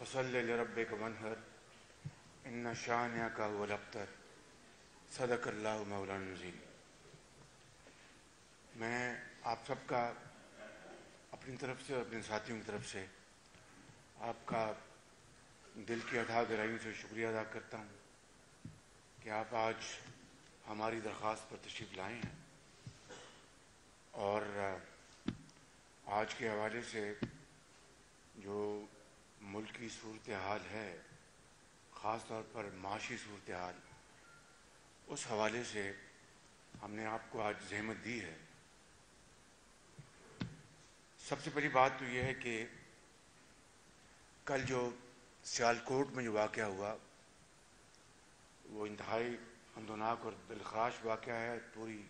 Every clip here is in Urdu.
فصل لربک وانحر ان شانئک هو الابتر صدق اللہ مولانا العظیم۔ میں آپ سب کا اپنی طرف سے اور اپنے ساتھیوں کی طرف سے آپ کا دل کی اتھاہ گہرائیوں سے شکریہ ادا کرتا ہوں کہ آپ آج ہماری درخواست پر تشریف لائے ہیں اور آج کے حوالے سے جو ملک کی صورتحال ہے، خاص طور پر معاشی صورتحال، اس حوالے سے ہم نے آپ کو آج زحمت دی ہے۔ سب سے پہلی بات تو یہ ہے کہ کل جو سیالکوٹ میں جو واقعہ ہوا وہ انتہائی اندوناک اور دلخراش واقعہ ہے۔ پوری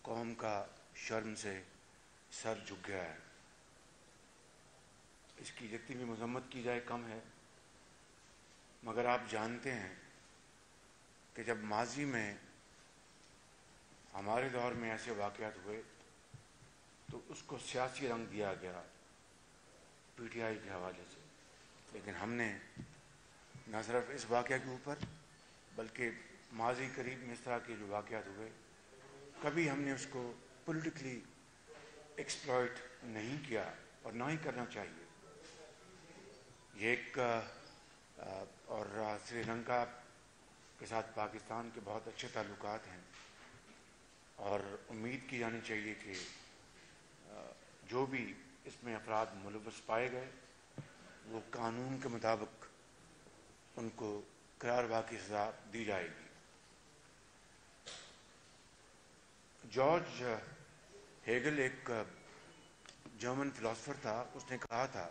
قوم کا شرم سے سر جھک گیا ہے۔ اس کی جتنی بھی مذمت کی جائے کم ہے، مگر آپ جانتے ہیں کہ جب ماضی میں ہمارے دور میں ایسے واقعات ہوئے تو اس کو سیاسی رنگ دیا گیا پی ٹی آئی کے حوالے سے، لیکن ہم نے نہ صرف اس واقعہ کے اوپر بلکہ ماضی قریب میں اس طرح کے جو واقعات ہوئے کبھی ہم نے اس کو پولیٹیکلی ایکسپلائٹ نہیں کیا اور نہ ہی کرنا چاہیے۔ یہ ایک اور سری لنکا کے ساتھ پاکستان کے بہت اچھے تعلقات ہیں اور امید کی جانی چاہیے کہ جو بھی اس میں افراد ملوث پائے گئے وہ قانون کے مطابق ان کو قرار واقعی سزا دی جائے گی۔ جارج ہیگل ایک جرمن فلاسفر تھا، اس نے کہا تھا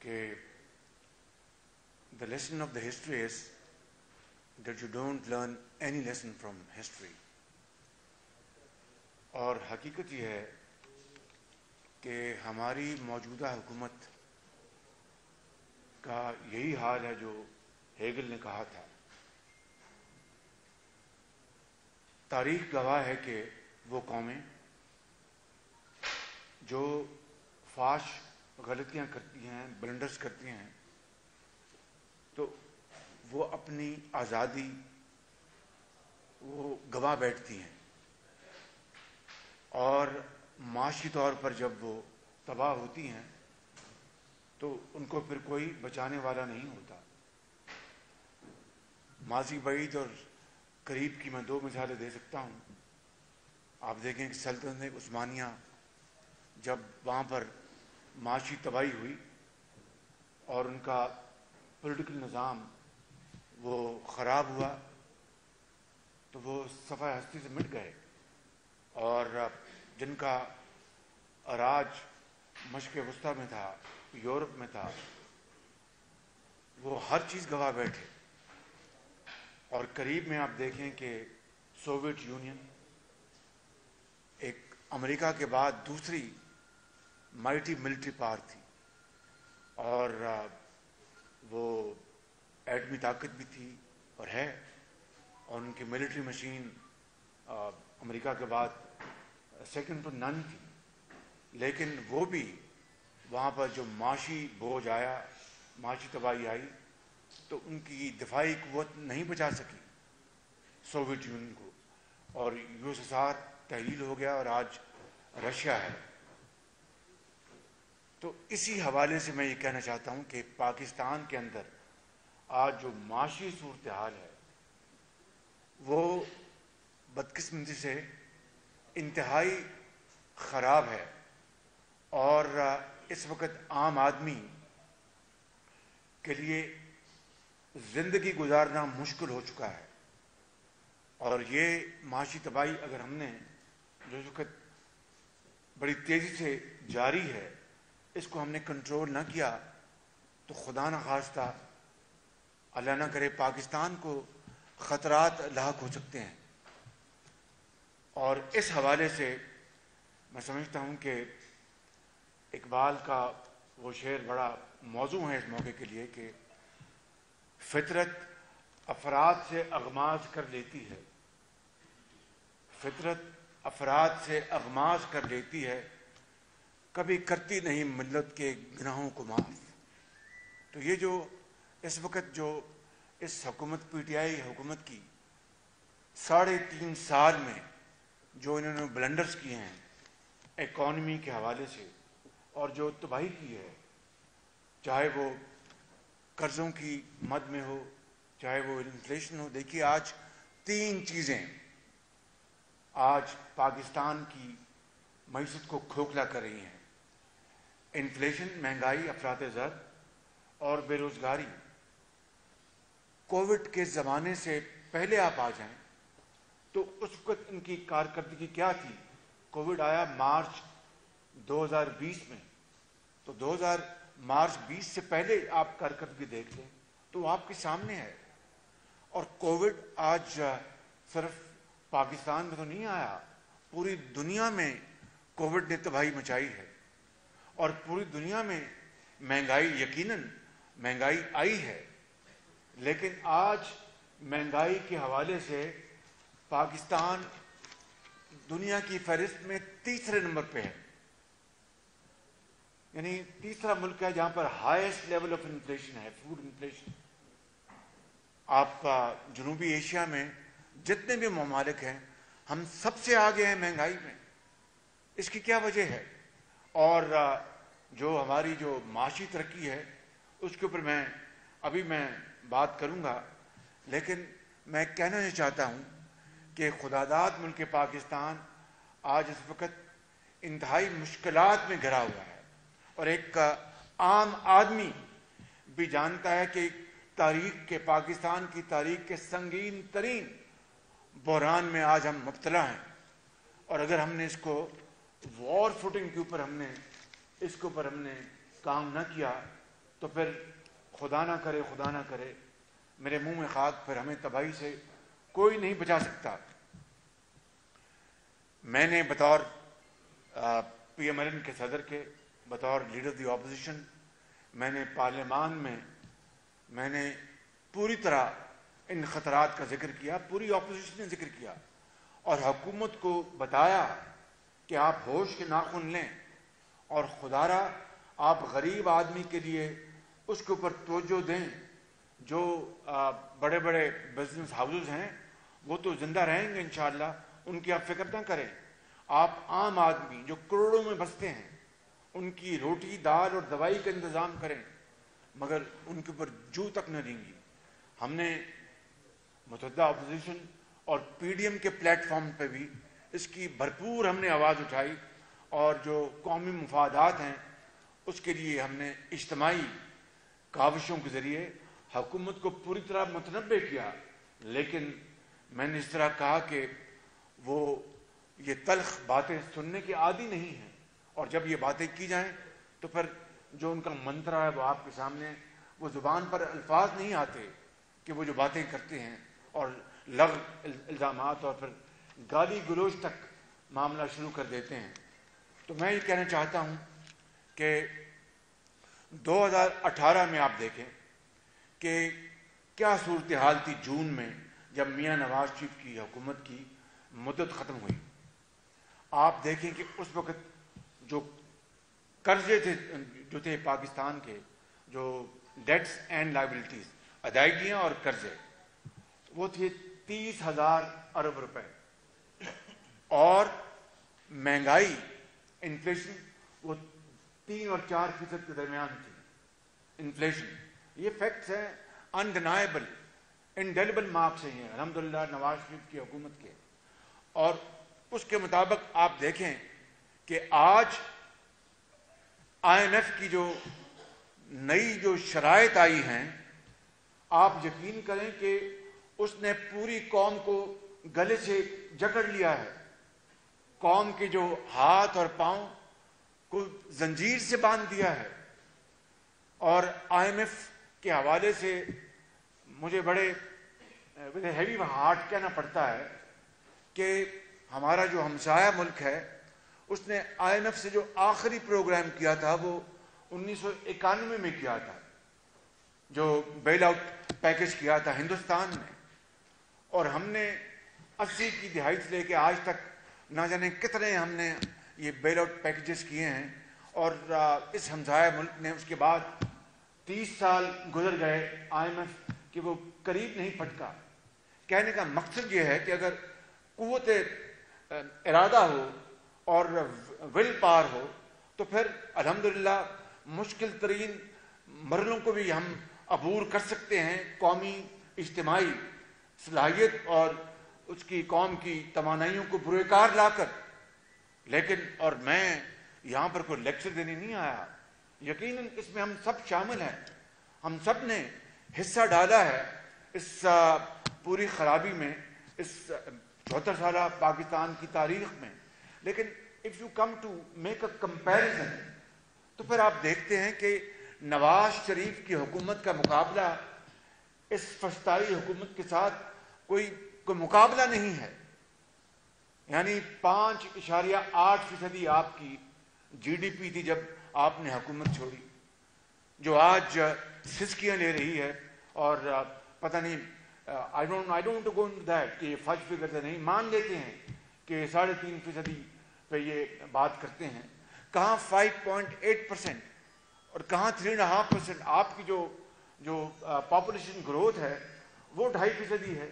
کہ the lesson of the history is that you don't learn any lesson from history۔ اور حقیقت یہ ہے کہ ہماری موجودہ حکومت کا یہی حال ہے جو ہیگل نے کہا تھا۔ تاریخ گواہ ہے کہ وہ قومیں جو فاش غلطیاں کرتی ہیں، بلنڈرز کرتی ہیں، تو وہ اپنی آزادی وہ گوا بیٹھتی ہیں اور معاشی طور پر جب وہ تباہ ہوتی ہیں تو ان کو پھر کوئی بچانے والا نہیں ہوتا۔ ماضی بعید اور قریب کی میں دو مثالیں دے سکتا ہوں۔ آپ دیکھیں کہ سلطنت عثمانیہ جب وہاں پر معاشی تباہی ہوئی اور ان کا پولیٹیکل نظام وہ خراب ہوا تو وہ صفحہ ہستی سے مٹ گئے، اور جن کا راج مشرق وسطیٰ میں تھا، یورپ میں تھا، وہ ہر چیز گوا بیٹھے۔ اور قریب میں آپ دیکھیں کہ سوویت یونین ایک امریکہ کے بعد دوسری مائٹی ملٹری پاور تھی، اور وہ ایٹمی طاقت بھی تھی اور ہے، اور ان کی ملٹری مشین امریکہ کے بعد سیکنڈ ٹو نن تھی۔ لیکن وہ بھی وہاں پر جو معاشی بوجھ آیا، معاشی تباہی آئی، تو ان کی دفاعی قوت نہیں بچا سکی سوویت یونین کو، اور یو ایس ایس آر تحلیل ہو گیا اور آج رشیا ہے۔ تو اسی حوالے سے میں یہ کہنا چاہتا ہوں کہ پاکستان کے اندر آج جو معاشی صورتحال ہے وہ بدقسمتی سے انتہائی خراب ہے، اور اس وقت عام آدمی کے لیے زندگی گزارنا مشکل ہو چکا ہے۔ اور یہ معاشی تباہی اگر ہم نے جو اس وقت بڑی تیزی سے جاری ہے اس کو ہم نے کنٹرول نہ کیا تو خدا نخواستہ اللہ نہ کرے پاکستان کو خطرات لاحق ہو سکتے ہیں۔ اور اس حوالے سے میں سمجھتا ہوں کہ اقبال کا وہ شعر بڑا موزوں ہے اس موقع کے لیے کہ فطرت افراد سے اغماز کر لیتی ہے، فطرت افراد سے اغماز کر لیتی ہے، کبھی کرتی نہیں ملت کے گناہوں کو معاف۔ تو یہ جو اس وقت جو اس حکومت پی ٹی آئی حکومت کی 3.5 سال میں جو انہوں نے بلنڈرز کیے ہیں اکانومی کے حوالے سے اور جو تباہی کی ہے، چاہے وہ قرضوں کی مد میں ہو، چاہے وہ انفلیشن ہو. دیکھیے آج 3 چیزیں آج پاکستان کی معیشت کو کھوکھلا کر رہی ہیں: انفلیشن، مہنگائی، افراط زر اور بے روزگاری. کووڈ کے زمانے سے پہلے آپ آ جائیں تو اس وقت ان کی کارکردگی کیا تھی؟ کووڈ آیا مارچ 2020 میں، تو مارچ 20 سے پہلے آپ کارکردگی دیکھ لیں تو وہ آپ کے سامنے ہے. اور کووڈ آج صرف پاکستان میں تو نہیں آیا، پوری دنیا میں کووڈ نے تباہی مچائی ہے. اور پوری دنیا میں مہنگائی، یقیناً مہنگائی آئی ہے، لیکن آج مہنگائی کے حوالے سے پاکستان دنیا کی فہرست میں 3 نمبر پہ ہے. یعنی 3 ملک ہے جہاں پر ہائیسٹ لیول آف انفلیشن ہے، فوڈ انفلیشن. آپ جنوبی ایشیا میں جتنے بھی ممالک ہیں ہم سب سے آگے ہیں مہنگائی میں. اس کی کیا وجہ ہے؟ اور جو ہماری جو معاشی ترقی ہے اس کے اوپر میں بات کروں گا، لیکن میں کہنا یہ چاہتا ہوں کہ خداداد ملک پاکستان آج اس وقت انتہائی مشکلات میں گھرا ہوا ہے. اور ایک عام آدمی بھی جانتا ہے کہ پاکستان کی تاریخ کے سنگین ترین بحران میں آج ہم مبتلا ہیں. اور اگر ہم نے اس کو وار فوٹنگ کے اوپر ہم نے کام نہ کیا تو پھر خدا نہ کرے میرے منہ میں خاک، پھر ہمیں تباہی سے کوئی نہیں بچا سکتا. میں نے بطور پی ایم ایل این کے صدر کے، بطور لیڈر دی اپوزیشن، میں نے پارلیمان میں نے پوری طرح ان خطرات کا ذکر کیا، پوری اپوزیشن نے ذکر کیا اور حکومت کو بتایا کہ آپ ہوش کے ناخن لیں اور خدارا آپ غریب آدمی کے لیے اس کے اوپر توجہ دیں. جو بڑے بڑے بزنس ہاؤسز ہیں وہ تو زندہ رہیں گے انشاءاللہ، ان کی آپ فکر نہ کریں. آپ عام آدمی جو کروڑوں میں بستے ہیں ان کی روٹی دال اور دوائی کا انتظام کریں، مگر ان کے اوپر جو تک نہ دیں گی. ہم نے متحدہ اپوزیشن اور پی ڈی ایم کے پلیٹ فارم پہ بھی اس کی بھرپور ہم نے آواز اٹھائی، اور جو قومی مفادات ہیں اس کے لیے ہم نے اجتماعی کاوشوں کے ذریعے حکومت کو پوری طرح متنبع کیا. لیکن میں نے اس طرح کہا کہ وہ یہ تلخ باتیں سننے کے عادی نہیں ہیں، اور جب یہ باتیں کی جائیں تو پھر جو ان کا منترا ہے وہ آپ کے سامنے، وہ زبان پر الفاظ نہیں آتے کہ وہ جو باتیں کرتے ہیں اور لغو الزامات اور پھر گالی گلوچ تک معاملہ شروع کر دیتے ہیں. تو میں یہ کہنا چاہتا ہوں کہ 2018 میں آپ دیکھیں کہ کیا صورتحال تھی جون میں جب میاں نواز شریف کی حکومت کی مدت ختم ہوئی. آپ دیکھیں کہ اس وقت جو قرضے تھے پاکستان کے، جو ڈیٹس اینڈ لائبلٹیز، ادائیگیاں اور قرضے، وہ تھے 30,000 ارب روپے. اور مہنگائی، انفلیشن، وہ 3 اور 4% کے درمیان تھی. انفلیشن، یہ فیکٹس ہیں، انڈینائبل، انڈیلیبل مارکس ہیں الحمدللہ نواز شریف کی حکومت کے. اور اس کے مطابق آپ دیکھیں کہ آج آئی ایم ایف کی جو نئی جو شرائط آئی ہیں، آپ یقین کریں کہ اس نے پوری قوم کو گلے سے جکڑ لیا ہے. قوم کے جو ہاتھ اور پاؤں کو زنجیر سے باندھ دیا ہے. اور آئی ایم ایف کے حوالے سے مجھے بڑے ہیوی ہارٹ کہنا پڑتا ہے کہ ہمارا جو ہمسایہ ملک ہے اس نے آئی ایم ایف سے جو آخری پروگرام کیا تھا وہ 1991 میں کیا تھا، جو بیل آؤٹ پیکج کیا تھا ہندوستان نے. اور ہم نے 80 کی دہائی سے لے کے آج تک نہ جانے کتنے ہم نے یہ بیل آؤٹ پیکجز کیے ہیں. اور اس ہمسایہ ملک نے اس کے بعد 30 سال گزر گئے IMF کہ وہ قریب نہیں پھٹکا. کہنے کا مقصد یہ ہے کہ اگر قوت ارادہ ہو اور ول پاور ہو تو پھر الحمدللہ مشکل ترین مرحلوں کو بھی ہم عبور کر سکتے ہیں قومی اجتماعی صلاحیت اور اس کی قوم کی توانائیوں کو بروئے کار لا کر. لیکن اور میں یہاں پر کوئی لیکچر دینے نہیں آیا, یقیناً اس میں ہم سب شامل ہیں, ہم سب نے حصہ ڈالا ہے اس پوری خرابی میں, اس 74 سالہ پاکستان کی تاریخ میں. لیکن if you come to make a comparison تو پھر آپ دیکھتے ہیں کہ نواز شریف کی حکومت کا مقابلہ اس فسطائی حکومت کے ساتھ کوئی مقابلہ نہیں ہے. یعنی 5.8% آپ کی GDP تھی جب آپ نے حکومت چھوڑی, جو آج سسکیاں لے رہی ہے. اور پتہ نہیں I don't go into that کہ یہ فج فگر سے نہیں مان لیتے ہیں کہ 3.5% پہ یہ بات کرتے ہیں. کہاں 5.8% اور کہاں 3.5%. آپ کی جو پاپولیشن گروتھ ہے وہ 2.5% ہے.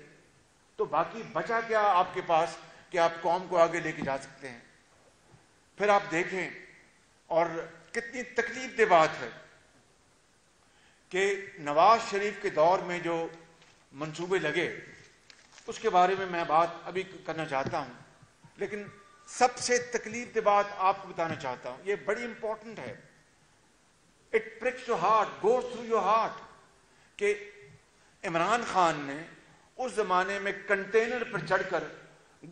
تو باقی بچا کیا آپ کے پاس کہ آپ قوم کو آگے لے کے جا سکتے ہیں. پھر آپ دیکھیں اور کتنی تکلیف دہ بات ہے کہ نواز شریف کے دور میں جو منصوبے لگے اس کے بارے میں بات ابھی کرنا چاہتا ہوں, لیکن سب سے تکلیف دہ بات آپ کو بتانا چاہتا ہوں, یہ بڑی امپورٹنٹ ہے. It perks your heart, goes through your heart, کہ عمران خان نے اس زمانے میں کنٹینر پر چڑھ کر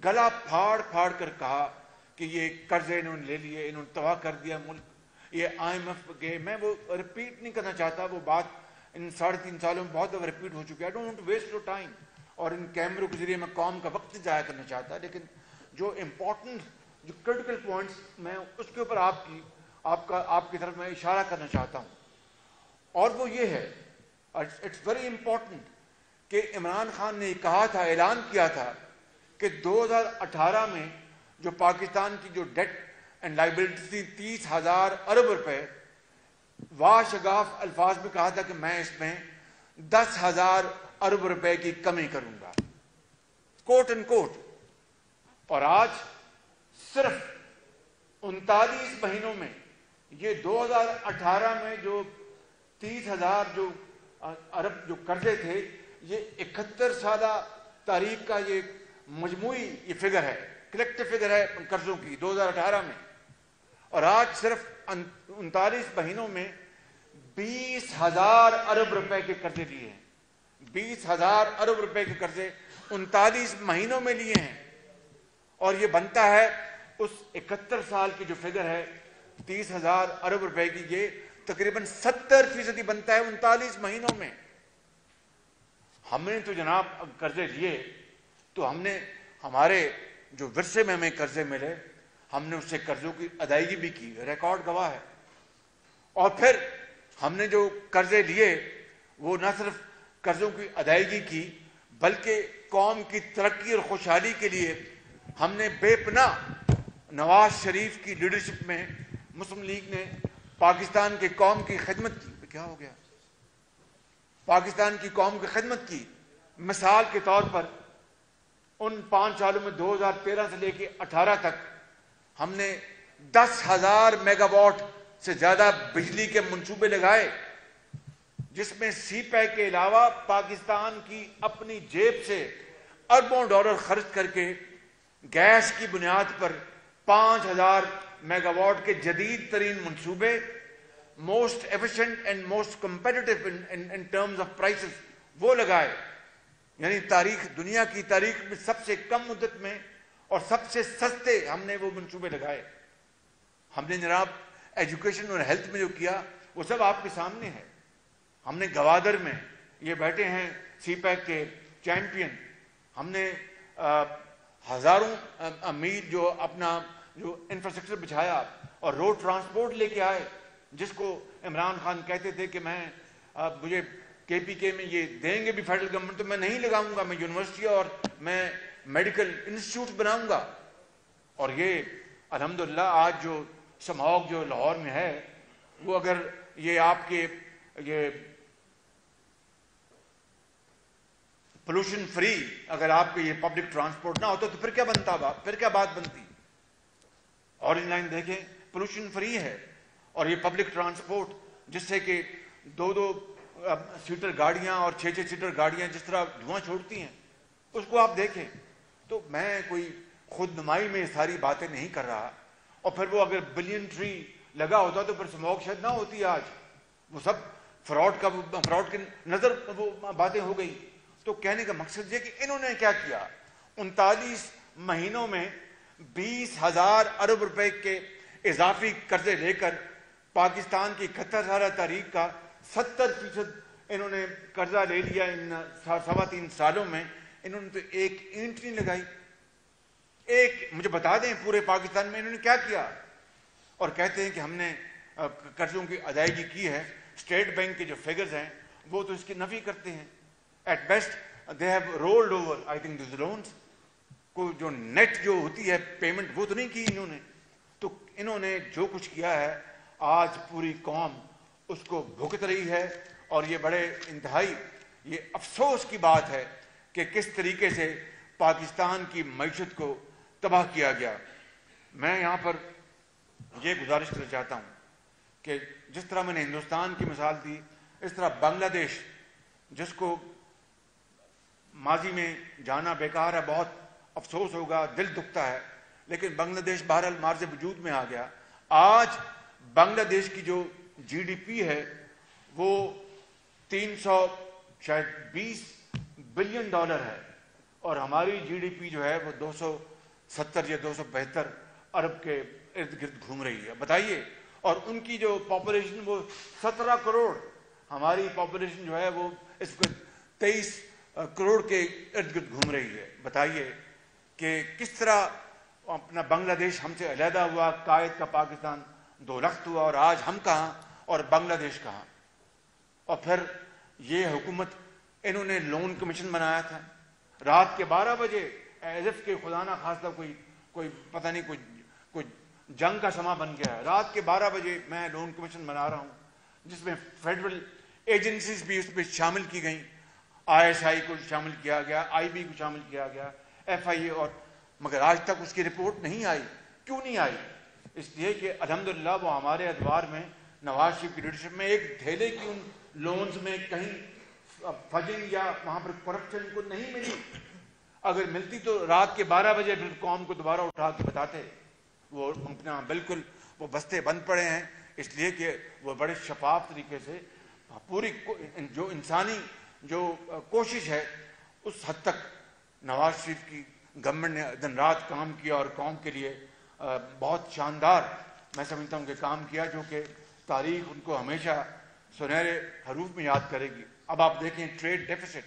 گلا پھاڑ پھاڑ کر کہا کہ یہ قرضے انہوں نے لے لیے, انہوں نے تباہ کر دیا ملک, یہ IMF گئے. میں وہ ریپیٹ نہیں کرنا چاہتا, وہ بات ان 3.5 سالوں میں بہت دفعہ ریپیٹ ہو چکی ہے. I don't want to waste your time, اور ان کیمروں کے ذریعے میں قوم کا وقت ضائع کرنا چاہتا. لیکن جو امپورٹنٹ جو کرٹیکل پوائنٹس میں اس کے اوپر آپ کی طرف میں اشارہ کرنا چاہتا ہوں, اور وہ یہ ہے, اٹس ویری امپورٹنٹ کہ عمران خان نے کہا تھا, اعلان کیا تھا کہ 2018 میں جو پاکستان کی جو ڈیٹ اینڈ لائبلٹی تھی 30,000 ارب روپے, واشگاف الفاظ میں کہا تھا کہ میں اس میں 10,000 ارب روپے کی کمی کروں گا, کوٹ اینڈ کوٹ. اور آج صرف 39 مہینوں میں یہ 2018 میں جو 30,000 جو ارب جو قرضے تھے, یہ 71 سالہ تاریخ کا یہ مجموعی یہ فگر ہے, کلیکٹیو فگر ہے قرضوں کی 2018 میں. اور آج صرف 39 مہینوں میں 20,000 ارب روپے کے قرضے لیے ہیں. 20,000 ارب روپے کے قرضے 39 مہینوں میں لیے ہیں. اور یہ بنتا ہے اس 71 سال کی جو فگر ہے 30,000 ارب روپے کی, یہ تقریباً 70% بنتا ہے 39 مہینوں میں. ہم نے تو جناب قرضے لیے تو ہم نے ہمارے جو ورثے میں ہمیں قرضے ملے ہم نے اس سے قرضوں کی ادائیگی بھی کی, ریکارڈ گواہ ہے. اور پھر ہم نے جو قرضے لیے وہ نہ صرف قرضوں کی ادائیگی کی بلکہ قوم کی ترقی اور خوشحالی کے لیے ہم نے بے پناہ نواز شریف کی لیڈرشپ میں مسلم لیگ نے پاکستان کی قوم کی خدمت کی. کیا ہو گیا؟ پاکستان کی قوم کی خدمت کی. مثال کے طور پر ان 5 سالوں میں 2013 سے لے کے 18 تک ہم نے 10,000 میگا واٹ سے زیادہ بجلی کے منصوبے لگائے, جس میں سی پیک کے علاوہ پاکستان کی اپنی جیب سے اربوں ڈالر خرچ کر کے گیس کی بنیاد پر 5,000 میگا واٹ کے جدید ترین منصوبے, most efficient and most competitive in terms of prices, وہ لگائے. یعنی دنیا کی تاریخ میں سب سے کم مدت میں اور سب سے سستے ہم نے وہ منصوبے لگائے. ہم نے جناب ایجوکیشن اور ہیلتھ میں جو کیا وہ سب آپ کے سامنے ہے. ہم نے گوادر میں, یہ بیٹھے ہیں سی پیک کے چیمپئن, ہم نے ہزاروں میل جو اپنا جو انفراسٹرکچر بچھایا اور روڈ ٹرانسپورٹ لے کے آئے, جس کو عمران خان کہتے تھے کہ مجھے KPK میں یہ دیں گے بھی فیڈرل گورنمنٹ تو میں نہیں لگاؤں گا, میں یونیورسٹی اور میں میڈیکل انسٹیٹیوٹ بناؤں گا. اور یہ الحمدللہ آج جو سماگ جو لاہور میں ہے وہ اگر یہ آپ کے یہ پولوشن فری اگر آپ کو یہ پبلک ٹرانسپورٹ نہ ہوتا تو پھر کیا بنتا، پھر کیا بات بنتی؟ اورنج لائن دیکھیں، پولوشن فری ہے، اور یہ پبلک ٹرانسپورٹ جس سے کہ 2 سیٹر گاڑیاں اور 6 سیٹر گاڑیاں جس طرح دھواں چھوڑتی ہیں اس کو آپ دیکھیں. تو میں کوئی خود نمائی میں ساری باتیں نہیں کر رہا. اور پھر وہ اگر بلین ٹری لگا ہوتا تو پھر اسموک شاید نہ ہوتی آج. وہ سب فراڈ کی نظر وہ باتیں ہو گئی. تو کہنے کا مقصد یہ کہ انہوں نے کیا کیا، 39 مہینوں میں 20,000 ارب روپے کے اضافی قرضے لے کر پاکستان کی 71 تاریخ کا 70% انہوں نے قرضہ لے لیا. ان 3.25 سالوں میں انہوں نے تو ایک اینٹ نہیں لگائی. مجھے بتا دیں پورے پاکستان میں انہوں نے کیا کیا. اور کہتے ہیں کہ ہم نے قرضوں کی ادائیگی کی ہے. اسٹیٹ بینک کے جو فگرز ہیں وہ تو اس کی نفی کرتے ہیں. At best they have rolled over I think these loans. کو جو نیٹ جو ہوتی ہے پیمنٹ وہ تو نہیں کی انہوں نے. تو انہوں نے جو کچھ کیا ہے آج پوری قوم اس کو بھگت رہی ہے. اور یہ بڑے انتہائی یہ افسوس کی بات ہے کہ کس طریقے سے پاکستان کی معیشت کو تباہ کیا گیا. میں یہاں پر یہ گزارش کرنا چاہتا ہوں کہ جس طرح میں نے ہندوستان کی مثال دی اس طرح بنگلہ دیش جس کو ماضی میں جانا بیکار ہے، بہت افسوس ہوگا، دل دکھتا ہے، لیکن بنگلہ دیش بہرحال مارز وجود میں آ گیا. آج بنگلہ دیش کی جو جی ڈی پی ہے وہ 320 بلین ڈالر ہے، اور ہماری جی ڈی پی جو ہے وہ 270 یا 272 ارب کے ارد گرد گھوم رہی ہے. بتائیے. اور ان کی جو پاپولیشن وہ 17 کروڑ، ہماری پاپولیشن جو ہے وہ اس وقت 23 کروڑ کے ارد گرد گھوم رہی ہے. بتائیے کہ کس طرح اپنا بنگلہ دیش ہم سے علیحدہ ہوا، قائد کا پاکستان 2 لخت ہوا، اور آج ہم کہاں اور بنگلہ دیش کہاں. اور پھر یہ حکومت انہوں نے لون کمیشن بنایا تھا رات کے 12 بجے ایز اف کہ خدا نہ خواستہ کوئی پتہ نہیں کوئی جنگ کا سما بن گیا ہے. رات کے 12 بجے میں لون کمیشن بنا رہا ہوں جس میں فیڈرل ایجنسیز بھی اس میں شامل کی گئیں. ISI کو شامل کیا گیا، IB کو شامل کیا گیا، FIA، اور مگر آج تک اس کی رپورٹ نہیں آئی. کیوں نہیں آئی؟ اس لیے کہ الحمدللہ وہ ہمارے ادوار میں نواز شریف کی لیڈرشپ میں ایک ڈھیلے کی ان لونز میں کہیں فجنگ یا وہاں پر کرپشن کو نہیں ملی. اگر ملتی تو رات کے 12 بجے پھر قوم کو دوبارہ اٹھا کے بتاتے. وہ اپنا بالکل وہ بستے بند پڑے ہیں، اس لیے کہ وہ بڑے شفاف طریقے سے پوری جو انسانی جو کوشش ہے اس حد تک نواز شریف کی گورنمنٹ نے دن رات کام کیا اور قوم کے لیے بہت شاندار میں سمجھتا ہوں کہ کام کیا، جو کہ تاریخ ان کو ہمیشہ سنہرے حروف میں یاد کرے گی. اب آپ دیکھیں ٹریڈ ڈیفیسٹ،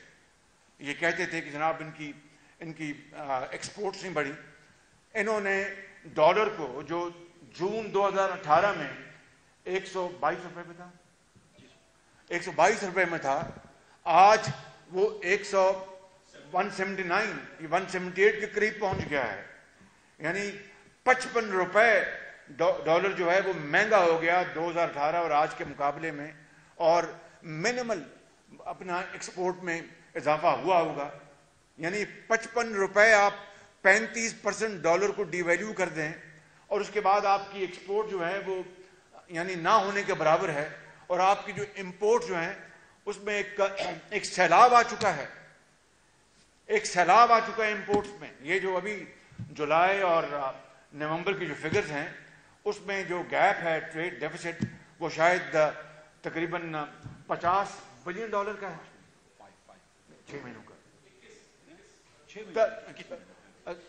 یہ کہتے تھے کہ جناب ان کی ایکسپورٹس نہیں بڑھی. انہوں نے ڈالر کو جو جون 2018 میں 122 روپے میں تھا، 122 روپے میں تھا، آج وہ 178 کے قریب پہنچ گیا ہے. یعنی 55 روپے ڈالر جو ہے وہ مہنگا ہو گیا 2018 اور آج کے مقابلے میں. اور منیمل اپنا ایکسپورٹ میں اضافہ ہوا ہوگا. یعنی 55 روپے آپ 35% ڈالر کو ڈی ویلیو کر دیں اور اس کے بعد آپ کی ایکسپورٹ جو ہے وہ یعنی نہ ہونے کے برابر ہے. اور آپ کی جو امپورٹ جو ہیں اس میں ایک سیلاب آ چکا ہے، ایک سیلاب آ چکا ہے امپورٹس میں. یہ جو ابھی جولائی اور نومبر کی جو فگرز ہیں اس میں جو گیپ ہے ٹریڈ ڈیفیسٹ وہ شاید تقریباً 50 بلین ڈالر کا ہے 6 مہینوں کا،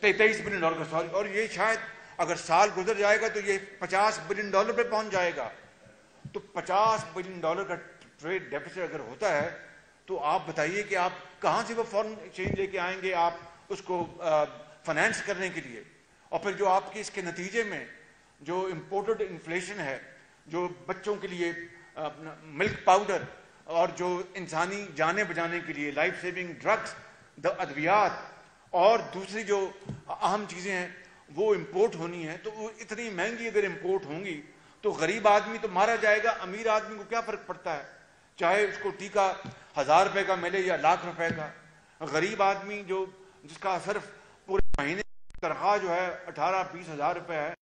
23 بلین ڈالر کا سوری. اور یہ شاید اگر سال گزر جائے گا تو یہ 50 بلین ڈالر پہ پہنچ جائے گا. تو 50 بلین ڈالر کا ٹریڈ ڈیفیسٹ اگر ہوتا ہے تو آپ بتائیے کہ آپ کہاں سے وہ فارن ایکسچینج لے کے آئیں گے آپ اس کو فائنینس کرنے کے لیے. اور پھر جو آپ کی اس کے نتیجے میں جو امپورٹڈ انفلیشن ہے، جو بچوں کے لیے ملک پاؤڈر اور جو انسانی جانیں بچانے کے لیے لائف سیونگ ڈرگس، ادویات اور دوسری جو اہم چیزیں ہیں وہ امپورٹ ہونی ہیں، تو وہ اتنی مہنگی اگر امپورٹ ہوں گی تو غریب آدمی تو مارا جائے گا، امیر آدمی کو کیا فرق پڑتا ہے. چاہے اس کو ٹیکہ 1000 روپے کا ملے یا لاکھ روپے کا. غریب آدمی جس کا صرف پورے مہینے کی تنخواہ جو ہے 18-20 ہزار روپے ہے،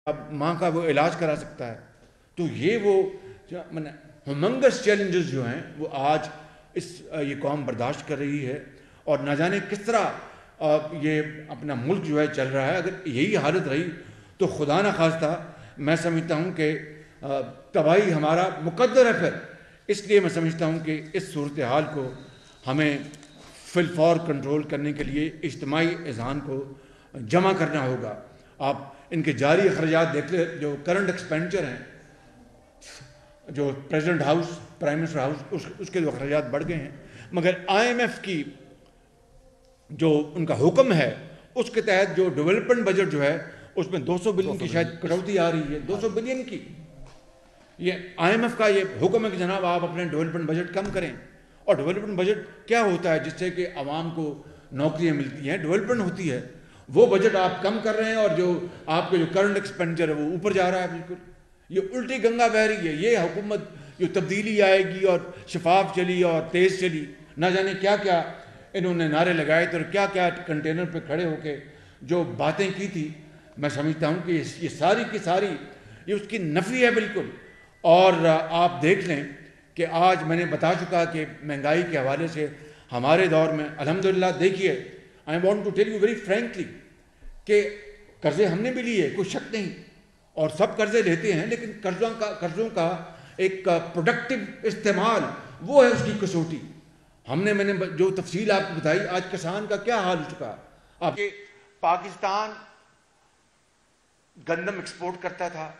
اب ماں کا وہ علاج کرا سکتا ہے. تو یہ وہ ہیومنگس چیلنجز جو ہیں وہ آج یہ قوم برداشت کر رہی ہے، اور نہ جانے کس طرح یہ اپنا ملک جو ہے چل رہا ہے. اگر یہی حالت رہی تو خدا نہ خواستہ میں سمجھتا ہوں کہ تباہی ہمارا مقدر ہے. پھر اس لیے میں سمجھتا ہوں کہ اس صورتحال کو ہمیں فی الفور کنٹرول کرنے کے لیے اجتماعی اذہان کو جمع کرنا ہوگا. آپ ان کے جاری اخراجات دیکھ لیں، جو کرنٹ ایکسپینڈیچر ہیں، جو President House, Prime Minister House, اس کے جو اخراجات بڑھ گئے ہیں، مگر IMF کی جو ان کا حکم ہے اس کے تحت جو ڈیولپمنٹ بجٹ جو ہے اس میں 200 بلین کی شاید کٹوتی آ رہی ہے، 200 بلین کی. یہ IMF کا یہ حکم ہے کہ جناب آپ اپنے ڈیولپمنٹ بجٹ کم کریں. اور ڈیولپمنٹ بجٹ کیا ہوتا ہے؟ جس سے کہ عوام کو نوکریاں ملتی ہیں، ڈیولپمنٹ ہوتی ہے. وہ بجٹ آپ کم کر رہے ہیں اور جو آپ کے جو کرنٹ ایکسپینڈیچر ہے وہ اوپر جا رہا ہے. بالکل یہ الٹی گنگا بہہ رہی ہے. یہ حکومت جو تبدیلی آئے گی اور شفاف چلی اور تیز چلی، نہ جانے کیا کیا انہوں نے نعرے لگائے تھے اور کیا کیا کنٹینر پہ کھڑے ہو کے جو باتیں کی تھی. میں سمجھتا ہوں کہ یہ ساری کی ساری یہ اس کی نفی ہے بالکل. اور آپ دیکھ لیں کہ آج میں نے بتا چکا کہ مہنگائی کے حوالے سے ہمارے دور میں الحمدللہ دیکھیے، I want to tell you very frankly کہ قرضے ہم نے بھی لیے، کوئی شک نہیں، اور سب قرضے لیتے ہیں، لیکن قرضوں کا ایک پروڈکٹیو استعمال وہ ہے اس کی کسوٹی. میں نے جو تفصیل آپ کو بتائی، آج کسان کا کیا حال ہو چکا. اب پاکستان گندم ایکسپورٹ کرتا تھا،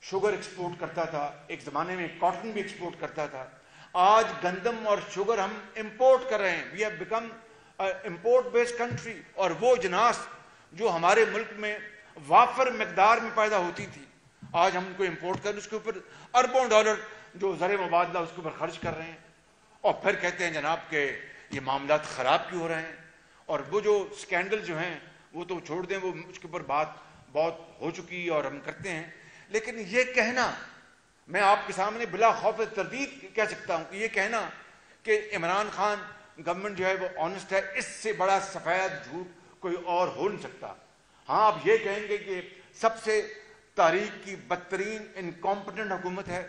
شوگر ایکسپورٹ کرتا تھا، ایک زمانے میں کاٹن بھی ایکسپورٹ کرتا تھا. آج گندم اور شوگر ہم امپورٹ کر رہے ہیں. We have become import based country. اور وہ جناس جو ہمارے ملک میں وافر مقدار میں پیدا ہوتی تھی، آج ہم ان کو امپورٹ کر اس کے اوپر اربوں ڈالر جو زر مبادلہ اس کے اوپر خرچ کر رہے ہیں. اور پھر کہتے ہیں جناب کہ یہ معاملات خراب کیوں ہو رہے ہیں. اور وہ جو سکینڈل جو ہیں وہ تو چھوڑ دیں، وہ اس کے اوپر بات بہت ہو چکی اور ہم کرتے ہیں. لیکن یہ کہنا، میں آپ کے سامنے بلا خوف تردید کہہ سکتا ہوں کہ یہ کہنا کہ عمران خان گورنمنٹ جو ہے وہ آنےسٹ ہے، اس سے بڑا سفید جھوٹ کوئی اور ہو نہیں سکتا. ہاں آپ یہ کہیں گے کہ سب سے تاریخ کی بدترین انکمپٹنٹ حکومت ہے،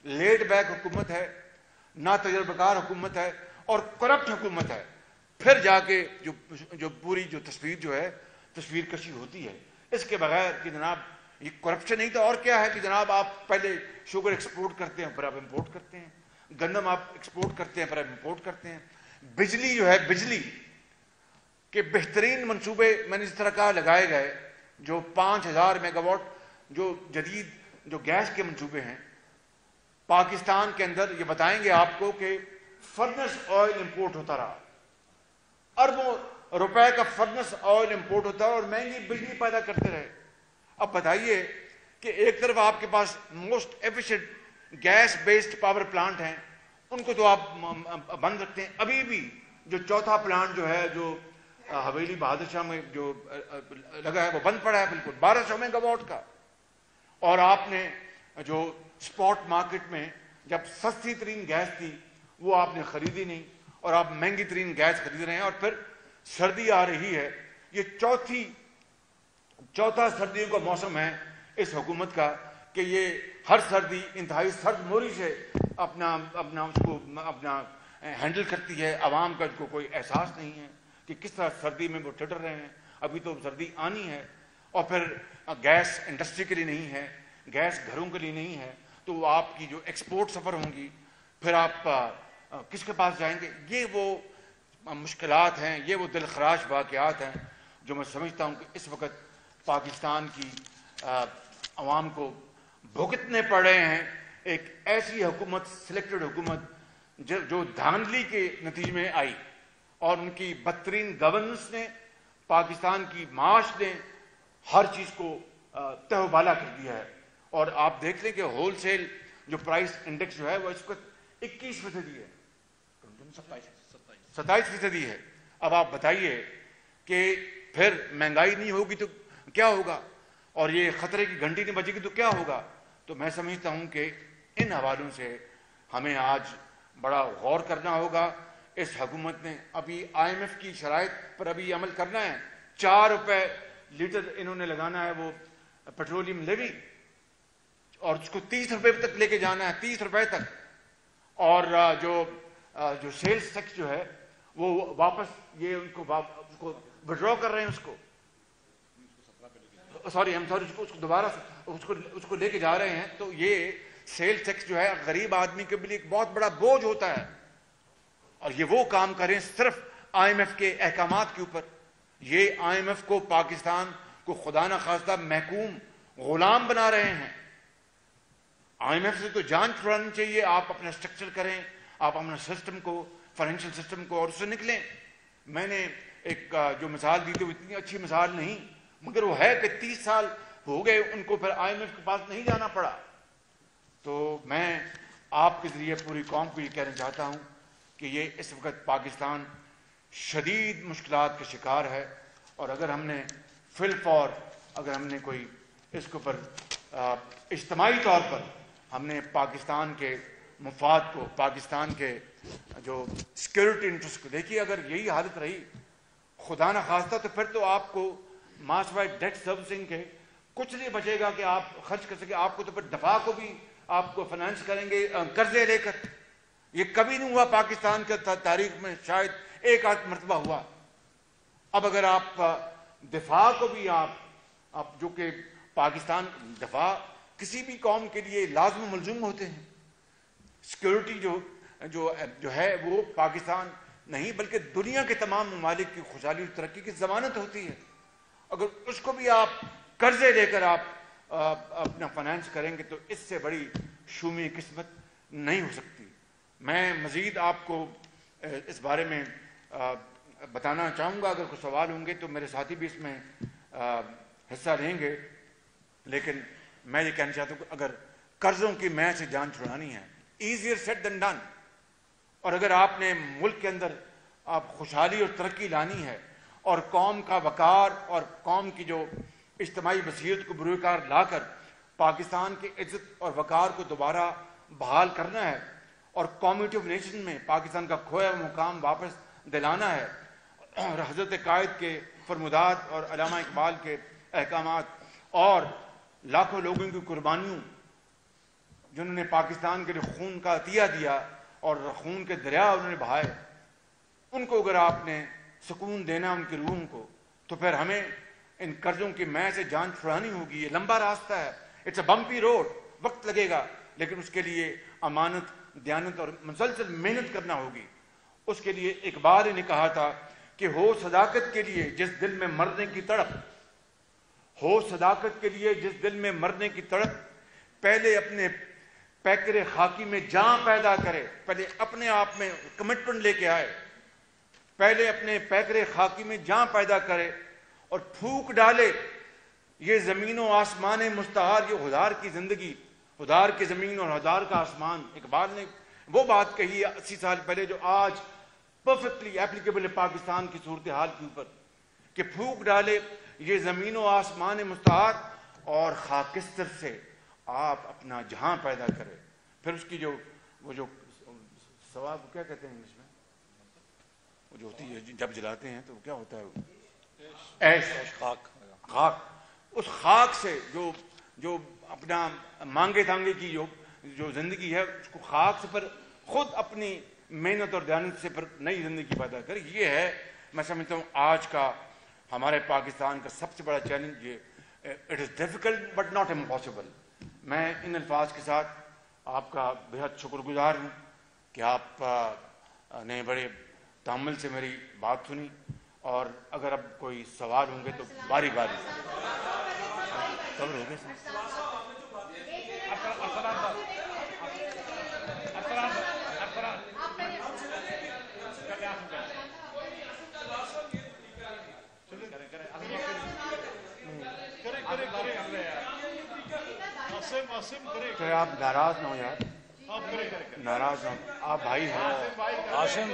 لیڈ بیک حکومت ہے، نا تجربہ کار حکومت ہے اور کرپٹ حکومت ہے. پھر جا کے جو پوری جو تصویر جو ہے تصویر کشی ہوتی ہے. اس کے بغیر کہ جناب یہ کرپشن نہیں تو اور کیا ہے کہ جناب آپ پہلے شوگر ایکسپورٹ کرتے ہیں پھر آپ امپورٹ کرتے ہیں، گندم آپ ایکسپورٹ کرتے ہیں پھر آپ امپورٹ کرتے ہیں. بجلی جو ہے، بجلی کے بہترین منصوبے میں نے اس طرح کہا لگائے گئے، جو 5000 میگا واٹ جو جدید جو گیس کے منصوبے ہیں پاکستان کے اندر. یہ بتائیں گے آپ کو کہ فرنس آئل امپورٹ ہوتا رہا، اربوں روپے کا فرنس آئل امپورٹ ہوتا ہے اور مہنگی بجلی پیدا کرتے رہے. اب بتائیے کہ ایک طرف آپ کے پاس most efficient gas based power plant ہیں، ان کو تو آپ بند رکھتے ہیں. ابھی بھی جو چوتھا پلانٹ جو ہے جو حویلی بہادر شاہ میں جو لگا ہے وہ بند پڑا ہے بالکل، 1200 میگا واٹ کا. اور آپ نے جو اسپاٹ مارکیٹ میں جب سستی ترین گیس تھی وہ آپ نے خریدی نہیں، اور آپ مہنگی ترین گیس خرید رہے ہیں. اور پھر سردی آ رہی ہے، یہ چوتھا سردیوں کا موسم ہے اس حکومت کا کہ یہ ہر سردی انتہائی سرد موری سے اپنا اس کو اپنا ہینڈل کرتی ہے. عوام کا کو کوئی احساس نہیں ہے کہ کس طرح سردی میں وہ ٹٹر رہے ہیں. ابھی تو سردی آنی ہے، اور پھر گیس انڈسٹری کے لیے نہیں ہے، گیس گھروں کے لیے نہیں ہے، تو وہ آپ کی جو ایکسپورٹ سفر ہوں گی پھر آپ کس کے پاس جائیں گے. یہ وہ مشکلات ہیں، یہ وہ دلخراش واقعات ہیں جو میں سمجھتا ہوں کہ اس وقت پاکستان کی عوام کو بھگتنے پڑ رہے ہیں. ایک ایسی حکومت، سلیکٹڈ حکومت جو دھاندلی کے نتیجے میں آئی، اور ان کی بدترین گورننس نے پاکستان کی معاش نے ہر چیز کو تہ و بالا کر دیا ہے. اور آپ دیکھ لیں کہ ہول سیل جو پرائس انڈیکس جو ہے وہ اس وقت 21% ہے، 27% ہے. اب آپ بتائیے کہ پھر مہنگائی نہیں ہوگی تو کیا ہوگا، اور یہ خطرے کی گھنٹی نہیں بجے گی تو کیا ہوگا. تو میں سمجھتا ہوں کہ ان حوالوں سے ہمیں آج بڑا غور کرنا ہوگا. اس حکومت نے ابھی IMF کی شرائط پر ابھی عمل کرنا ہے. 4 روپے لیٹر انہوں نے لگانا ہے وہ پیٹرولیم لیوی, اور اس کو 30 روپے تک لے کے جانا ہے, 30 روپے تک. اور جو سیلز ٹیکس جو ہے وہ واپس یہ ان کو وڈرا کر رہے ہیں, اس کو اس کو دوبارہ اس کو لے کے جا رہے ہیں. تو یہ سیلز ٹیکس جو ہے غریب آدمی کے لیے ایک بہت بڑا بوجھ ہوتا ہے, اور یہ وہ کام کریں صرف IMF کے احکامات کے اوپر. یہ IMF کو پاکستان کو خدا نخواستہ محکوم غلام بنا رہے ہیں. IMF سے تو جان چھڑانی چاہیے. آپ اپنا اسٹرکچر کریں, آپ اپنا سسٹم کو, فائنینشیل سسٹم کو, اور اس سے نکلیں. میں نے ایک جو مثال دی تھی وہ اتنی اچھی مثال نہیں, مگر وہ ہے کہ 30 سال ہو گئے ان کو پھر IMF کے پاس نہیں جانا پڑا. تو میں آپ کے ذریعے پوری قوم کو یہ کہنا چاہتا ہوں کہ یہ اس وقت پاکستان شدید مشکلات کا شکار ہے, اور اگر ہم نے اگر ہم نے کوئی اس کے اوپر اجتماعی طور پر ہم نے پاکستان کے مفاد کو, پاکستان کے جو سیکورٹی انٹرسٹ کو, دیکھیے اگر یہی حالت رہی خدا نخواستہ تو پھر تو آپ کو ماس وائڈ ڈیٹ سروسنگ کے کچھ نہیں بچے گا کہ آپ خرچ کر سکیں. آپ کو تو پھر دفاع کو بھی آپ کو فائنانس کریں گے قرضے لے کر. یہ کبھی نہیں ہوا پاکستان کے تاریخ میں, شاید ایک آدھ مرتبہ ہوا. اب اگر آپ دفاع کو بھی آپ جو کہ پاکستان دفاع کسی بھی قوم کے لیے لازم و ملزوم ہوتے ہیں, سیکورٹی جو ہے وہ پاکستان نہیں بلکہ دنیا کے تمام ممالک کی خوشحالی اور ترقی کی ضمانت ہوتی ہے. اگر اس کو بھی آپ قرضے لے کر آپ اپنا فائنانس کریں گے تو اس سے بڑی شومی قسمت نہیں ہو سکتی. میں مزید آپ کو اس بارے میں بتانا چاہوں گا. اگر کوئی سوال ہوں گے تو میرے ساتھی بھی اس میں حصہ لیں گے, لیکن میں یہ کہنا چاہتا ہوں کہ اگر قرضوں کی میں سے جان چھڑانی ہے, ایزیئر سیڈ دین ڈن, اور اگر آپ نے ملک کے اندر آپ خوشحالی اور ترقی لانی ہے اور قوم کا وقار اور قوم کی جو اجتماعی بصیرت کو بروئے کار لا کر پاکستان کی عزت اور وقار کو دوبارہ بحال کرنا ہے اور کمیونٹی آف نیشن میں پاکستان کا کھویا مقام واپس دلانا ہے, اور حضرت قائد کے فرمودات اور علامہ اقبال کے احکامات اور لاکھوں لوگوں کی قربانیوں جنہوں نے پاکستان کے لیے خون کا عطیہ دیا اور خون کے دریا انہوں نے بہائے, ان کو اگر آپ نے سکون دینا ان کی روح کو, تو پھر ہمیں ان قرضوں کی میں سے جان چھڑانی ہوگی. یہ لمبا راستہ ہے, اٹس اے بمپی روڈ, وقت لگے گا, لیکن اس کے لیے امانت, دیانت اور مسلسل محنت کرنا ہوگی. اس کے لیے اقبال نے کہا تھا کہ ہو صداقت کے لیے جس دل میں مرنے کی تڑپ, ہو صداقت کے لیے جس دل میں مرنے کی تڑپ, پہلے اپنے پیکرے خاکی میں جان پیدا کرے. پہلے اپنے آپ میں کمٹمنٹ لے کے آئے, پہلے اپنے پیکرے خاکی میں جان پیدا کرے اور پھونک ڈالے یہ زمین و آسمان مستعار, یہ ہزار کی زندگی, ہزار کی زمین اور ہزار کا آسمان. اقبال نے وہ بات کہی ہے 80 سال پہلے جو آج پرفیکٹلی ایپلیکیبل ہے پاکستان کی صورتحال کے اوپر, کہ پھونک ڈالے یہ زمین و آسمان مستعار اور خاکستر سے آپ اپنا جہاں پیدا کرے. پھر اس کی وہ جو ثواب کیا کہتے ہیں انگلش میں, وہ جو ہوتی ہے جب جلاتے ہیں تو کیا ہوتا ہے, ایش, خاک. اس خاک سے جو اپنا مانگے تانگے کی جو زندگی ہے اس کو خاک سے پر خود اپنی محنت اور دیانت سے پر نئی زندگی پیدا کرے. یہ ہے میں سمجھتا ہوں آج کا ہمارے پاکستان کا سب سے بڑا چیلنج. یہ it is difficult but not impossible. میں ان الفاظ کے ساتھ آپ کا بہت شکر گزار ہوں کہ آپ نے بڑے تحمل سے میری بات سنی, اور اگر اب کوئی سوال ہوں گے تو باری باری صبر ہو گیا. آپ ناراض نہ ہو یار, ناراض نہ ہو, آپ بھائی ہیں. عاصم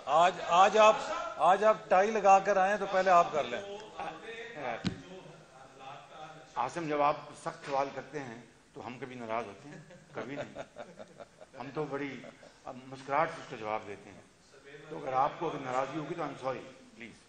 آج آپ ٹائی لگا کر آئے تو پہلے آپ کر لیں. عاصم جب آپ سخت سوال کرتے ہیں تو ہم کبھی ناراض ہوتے ہیں؟ کبھی نہیں، ہم تو بڑی مسکراہٹ سے اس کا جواب دیتے ہیں. تو اگر آپ کو اگر ناراضی ہوگی تو آئی ایم سوری پلیز.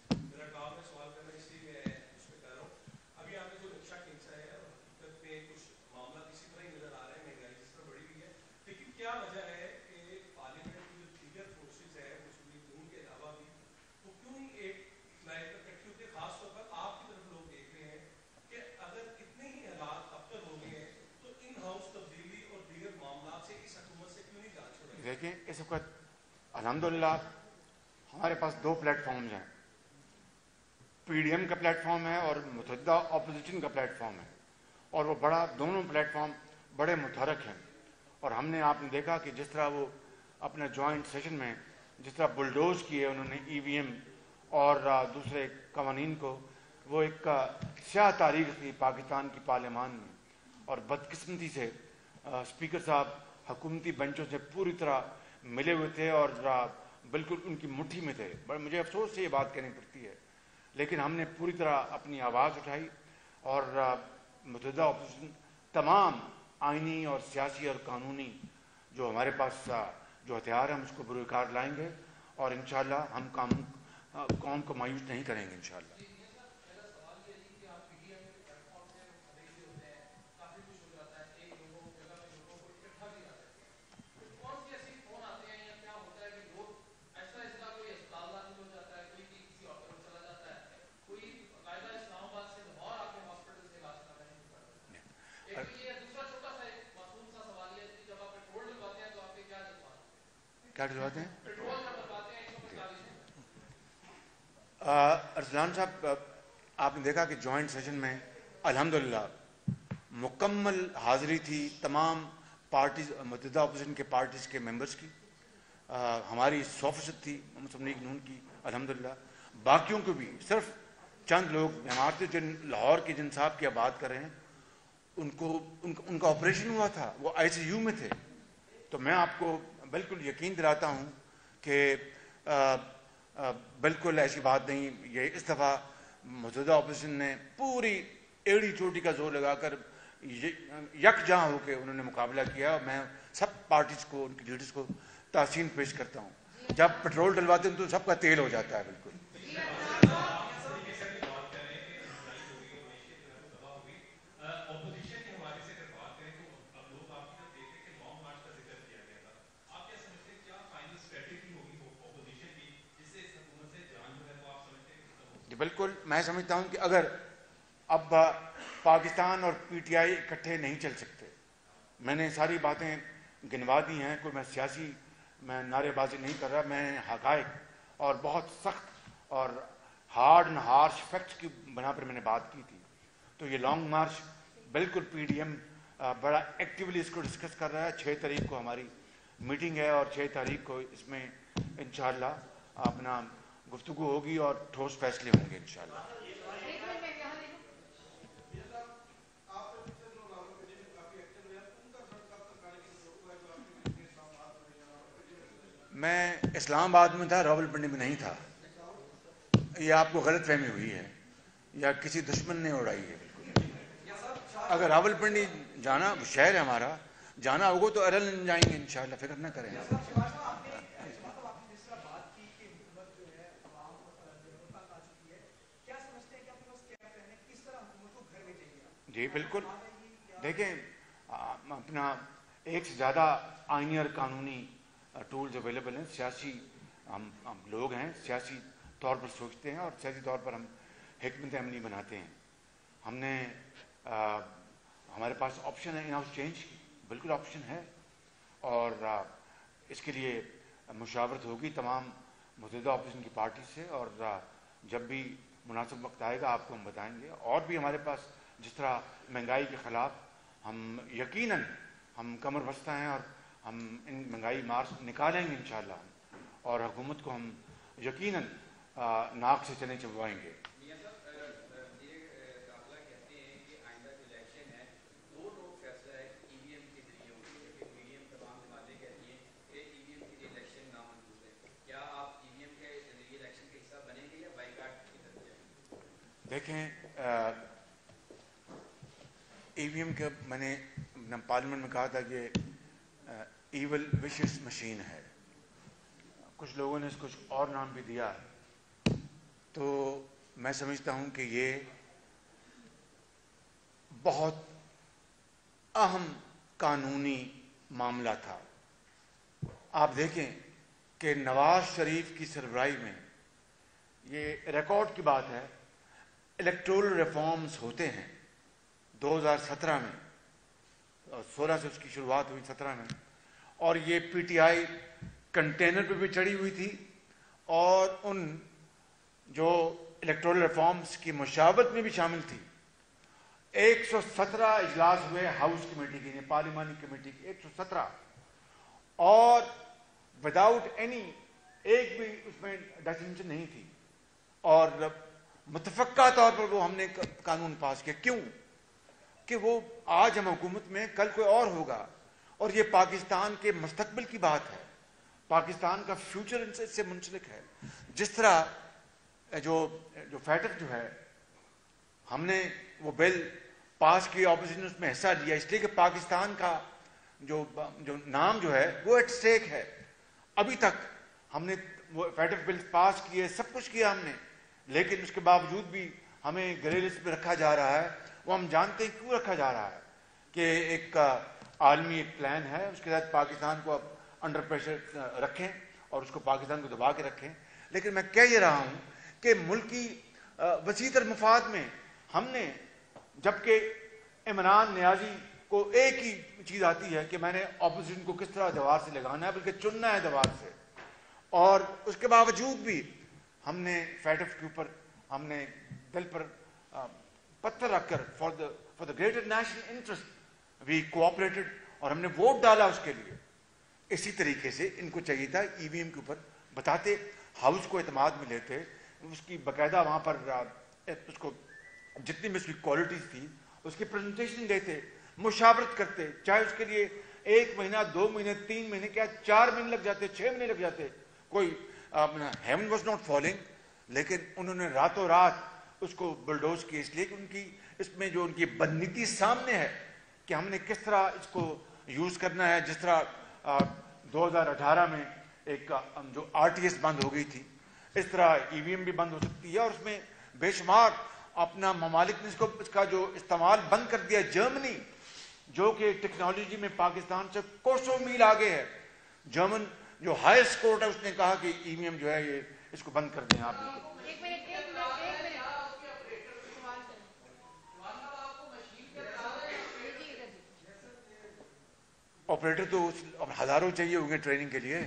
دیکھیں اس وقت الحمدللہ ہمارے پاس دو پلیٹ فارمز ہیں، پی ڈی ایم کا پلیٹ فارم ہے اور متحدہ اپوزیشن کا پلیٹ فارم ہے، اور وہ دونوں پلیٹ فارم بڑے متحرک ہیں. اور ہم نے آپ نے دیکھا کہ جس طرح وہ اپنے جوائنٹ سیشن میں جس طرح بلڈوز کیے انہوں نے ای وی ایم اور دوسرے قوانین کو، وہ ایک سیاہ تاریخ تھی پاکستان کی پارلیمان میں. اور بدقسمتی سے اسپیکر صاحب حکومتی بینچوں سے پوری طرح ملے ہوئے تھے اور بالکل ان کی مٹھی میں تھے. مجھے افسوس سے یہ بات کہنی پڑتی ہے، لیکن ہم نے پوری طرح اپنی آواز اٹھائی اور متحدہ اپوزیشن تمام آئینی اور سیاسی اور قانونی جو ہمارے پاس جو ہتھیار ہیں ہم اس کو بروئے کار لائیں گے، اور انشاءاللہ ہم قوم کو مایوس نہیں کریں گے انشاءاللہ. کیا جذبات ہیں ارسلان صاحب؟ آپ نے دیکھا کہ جوائنٹ سیشن میں الحمدللہ مکمل حاضری تھی تمام پارٹیز، متحدہ اپوزیشن کے پارٹیز کے ممبرز کی. ہماری 100% تھی مسلم لیگ نون کی الحمدللہ. باقیوں کو بھی صرف چند لوگ ہمارے جن لاہور کے جن صاحب کی بات کر رہے ہیں ان کا آپریشن ہوا تھا، وہ آئی سی یو میں تھے. تو میں آپ کو بالکل یقین دلاتا ہوں کہ بالکل ایسی بات نہیں. یہ اس دفعہ متحدہ اپوزیشن نے پوری ایڑی چوٹی کا زور لگا کر یکجاں ہو کے انہوں نے مقابلہ کیا. میں سب پارٹیز کو، ان کی لیڈرز کو تحسین پیش کرتا ہوں. جب پٹرول ڈلواتے ہیں تو سب کا تیل ہو جاتا ہے. بالکل بالکل میں سمجھتا ہوں کہ اگر اب پاکستان اور پی ٹی آئی اکٹھے نہیں چل سکتے، میں نے ساری باتیں گنوا دی ہیں، کوئی میں نعرے بازی نہیں کر رہا، میں حقائق اور بہت سخت اور ہارڈ اینڈ ہارش فیکٹس کی بنا پر میں نے بات کی تھی. تو یہ لانگ مارچ بالکل پی ڈی ایم بڑا ایکٹیولی اس کو ڈسکس کر رہا ہے. 6 تاریخ کو ہماری میٹنگ ہے اور 6 تاریخ کو اس میں انشاءاللہ اپنا گفتگو ہوگی اور ٹھوس فیصلے ہوں گے انشاءاللہ. میں اسلام آباد میں تھا، راول پنڈی میں نہیں تھا. یہ آپ کو غلط فہمی ہوئی ہے یا کسی دشمن نے اڑائی ہے. بالکل اگر راول پنڈی جانا شہر ہے ہمارا، جانا ہوگا تو ارل جائیں گے انشاءاللہ، فکر نہ کریں. جی بالکل. دیکھیں اپنا ایک سے زیادہ آئینی اور قانونی ٹولز اویلیبل ہیں. سیاسی ہم لوگ ہیں، سیاسی طور پر سوچتے ہیں اور سیاسی طور پر ہم حکمت عملی بناتے ہیں. ہم نے ہمارے پاس آپشن ہے ان ہاؤس چینج کی، بالکل آپشن ہے، اور اس کے لیے مشاورت ہوگی تمام متحدہ اپوزیشن کی پارٹی سے، اور جب بھی مناسب وقت آئے گا آپ کو ہم بتائیں گے. اور بھی ہمارے پاس جس طرح مہنگائی کے خلاف ہم یقیناً ہم کمر بستہ ہیں اور ہم ان مہنگائی مار نکالیں گے انشاءاللہ، اور حکومت کو ہم یقیناً ناک سے چنے چبوائیں گے. دیکھیں ای وی ایم کا میں نے لیکن ہم پارلیمنٹ میں کہا تھا کہ ایول وشز مشین ہے. کچھ لوگوں نے اس کو کچھ اور نام بھی دیا ہے. تو میں سمجھتا ہوں کہ یہ بہت اہم قانونی معاملہ تھا. آپ دیکھیں کہ نواز شریف کی سربراہی میں یہ ریکارڈ کی بات ہے, الیکٹورل ریفارمز ہوتے ہیں 2017 میں, 16 سے اس کی شروعات ہوئی 17 میں, اور یہ پی ٹی آئی کنٹینر پہ بھی چڑھی ہوئی تھی اور ان جو الیکٹورل ریفارمز کی مشاورت میں بھی شامل تھی. 117 اجلاس ہوئے ہاؤس کمیٹی کے, پارلیمانی کمیٹی کی 117, اور وداؤٹ اینی ایک بھی اس میں ڈسنشن نہیں تھی, اور متفقہ طور پر وہ ہم نے قانون پاس کیا. کیوں کہ وہ آج ہم حکومت میں, کل کوئی اور ہوگا, اور یہ پاکستان کے مستقبل کی بات ہے, پاکستان کا فیوچر ان سے منسلک ہے. جس طرح جو فیٹر جو ہے, ہم نے وہ بل پاس کیا, اپوزیشن اس میں حصہ لیا اس لیے کہ پاکستان کا جو نام جو ہے وہ ایٹ اسٹیک ہے. ابھی تک ہم نے وہ فیڈرل بل پاس کیے, سب کچھ کیا ہم نے, لیکن اس کے باوجود بھی ہمیں گرے لسٹ میں رکھا جا رہا ہے. وہ ہم جانتے ہیں کیوں رکھا جا رہا ہے, کہ ایک عالمی ایک پلان ہے, اس کے تحت پاکستان کو اب انڈر پریشر رکھیں اور اس کو پاکستان کو دبا کے رکھیں. لیکن میں کہہ یہ رہا ہوں کہ ملکی وسیع تر مفاد میں ہم نے, جبکہ عمران نیازی کو ایک ہی چیز آتی ہے کہ میں نے اپوزیشن کو کس طرح دیوار سے لگانا ہے, بلکہ چننا ہے دیوار سے, اور اس کے باوجود بھی ہم نے فیٹف کے اوپر ہم نے دل پر پتھر رکھ کر for the greater national interest we cooperated, اور ہم نے ووٹ ڈالا اس کے لیے. اسی طریقے سے ان کو چاہیے تھا ای وی ایم کے اوپر بتاتے, ہاؤس کو اعتماد میں لیتے, اس کی باقاعدہ وہاں پر اس کو جتنی بھی اس کی کوالٹیز تھی اس کی پریزنٹیشن دیتے, مشاورت کرتے, چاہے اس کے لیے 1 مہینہ 2 مہینے 3 مہینے کیا 4 مہینے لگ جاتے, 6 مہینے لگ جاتے, کوئی ہیون واز ناٹ فالنگ. لیکن انہوں نے راتوں رات اس کو بلڈوز کیا, اس لیے کہ ان کی اس میں جو ان کی بدنیتی سامنے ہے کہ ہم نے کس طرح اس کو یوز کرنا ہے. جس طرح 2018 میں ایک جو آر ٹی ایس بند ہو گئی تھی, اس طرح ای وی ایم بھی بند ہو سکتی ہے, اور اس میں بے شمار اپنا ممالک نے اس کا جو استعمال بند کر دیا. جرمنی جو کہ ٹیکنالوجی میں پاکستان سے کوسوں میل آگے ہے, جرمن جو ہائیسٹ کورٹ ہے اس نے کہا کہ ای وی ایم جو ہے یہ اس کو بند کر دیں. آپ آپریٹر تو ہزاروں چاہیے ہوں گے ٹریننگ کے لیے.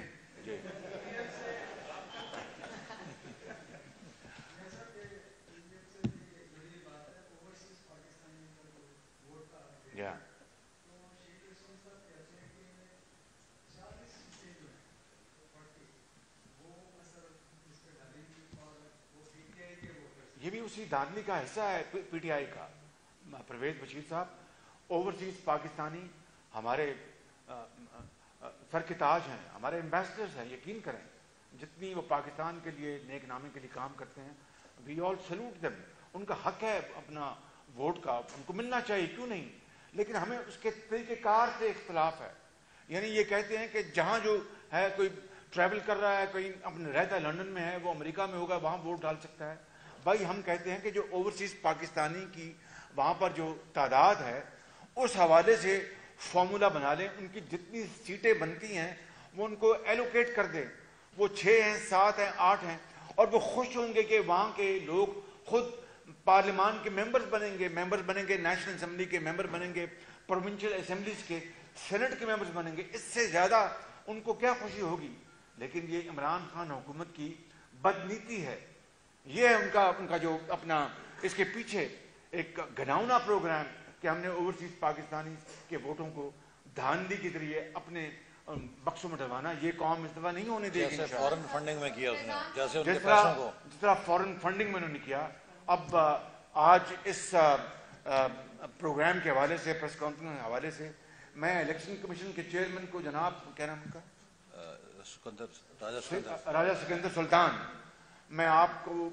یہ بھی اسی دھاندلی کا حصہ ہے پی ٹی آئی کا. پرویز بشیر صاحب اوورسیز پاکستانی ہمارے سر کے تاج ہیں, ہمارے ایمبیسڈرز ہیں. یقین کریں جتنی وہ پاکستان کے لیے نیک نامی کے لیے کام کرتے ہیں, وی آل سلوٹ دیم. ان کا حق ہے اپنا ووٹ کا, ان کو ملنا چاہیے, کیوں نہیں. لیکن ہمیں اس کے طریقہ کار سے اختلاف ہے. یعنی یہ کہتے ہیں کہ جہاں جو ہے کوئی ٹریول کر رہا ہے, کوئی اپنے رہتا ہے لنڈن میں ہے, وہ امریکہ میں ہوگا, وہاں ووٹ ڈال سکتا ہے. بھائی ہم کہتے ہیں کہ جو اوورسیز پاکستانی کی وہاں پر جو تعداد ہے اس حوالے سے فارمولا بنا لیں, ان کی جتنی سیٹیں بنتی ہیں وہ ان کو ایلوکیٹ کر دیں. وہ 6 ہیں 7 ہیں 8 ہیں, اور وہ خوش ہوں گے کہ وہاں کے لوگ خود پارلیمان کے ممبرز بنیں گے, نیشنل اسمبلی کے ممبر بنیں گے, پروونشل اسمبلیز کے سینٹ کے ممبرز بنیں گے. اس سے زیادہ ان کو کیا خوشی ہوگی. لیکن یہ عمران خان حکومت کی بدنیتی ہے. یہ ہے ان کا جو اپنا اس کے پیچھے ایک گھناؤنا پروگرام کہ ہم نے اوورسیز پاکستانی کے ووٹوں کو دھاندلی کے ذریعے اپنے بکسوں میں ڈلوانا. یہ قوم اس دفعہ نہیں ہونے دے گی. جیسے فورن فنڈنگ میں کیا اس نے, جیسے ان کے جس پیسوں کو طرح فورن فنڈنگ میں انہوں نے کیا. اب آج اس پروگرام کے حوالے سے, پریس کانفرنس کے حوالے سے, میں الیکشن کمیشن کے چیئرمین کو, جناب کیا نام ان کا, راجہ سکندر سلطان, میں آپ کو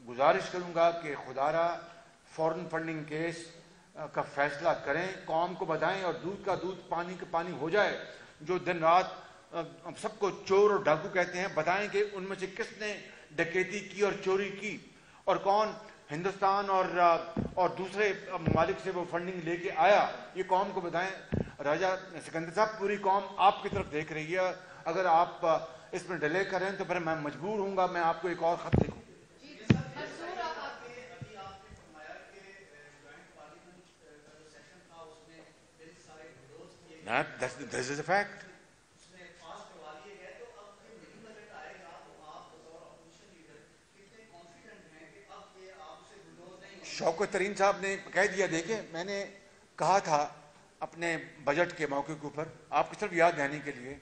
گزارش کروں گا کہ خدا را فورن فنڈنگ کیس کا فیصلہ کریں, قوم کو بتائیں اور دودھ کا دودھ پانی کا پانی ہو جائے. جو دن رات سب کو چور اور ڈاکو کہتے ہیں, بتائیں کہ ان میں سے کس نے ڈکیتی کی اور چوری کی, اور کون ہندوستان اور دوسرے ممالک سے وہ فنڈنگ لے کے آیا, یہ قوم کو بتائیں. راجہ سکندر صاحب, پوری قوم آپ کی طرف دیکھ رہی ہے. اگر آپ اس میں ڈیلے کریں تو پھر میں مجبور ہوں گا میں آپ کو ایک اور خط لکھوں. This is a fact. شوکت ترین صاحب نے کہہ دیا. دیکھیں, میں نے کہا تھا اپنے بجٹ کے موقع کے اوپر, آپ کی طرف یاد دہانی کے لیے,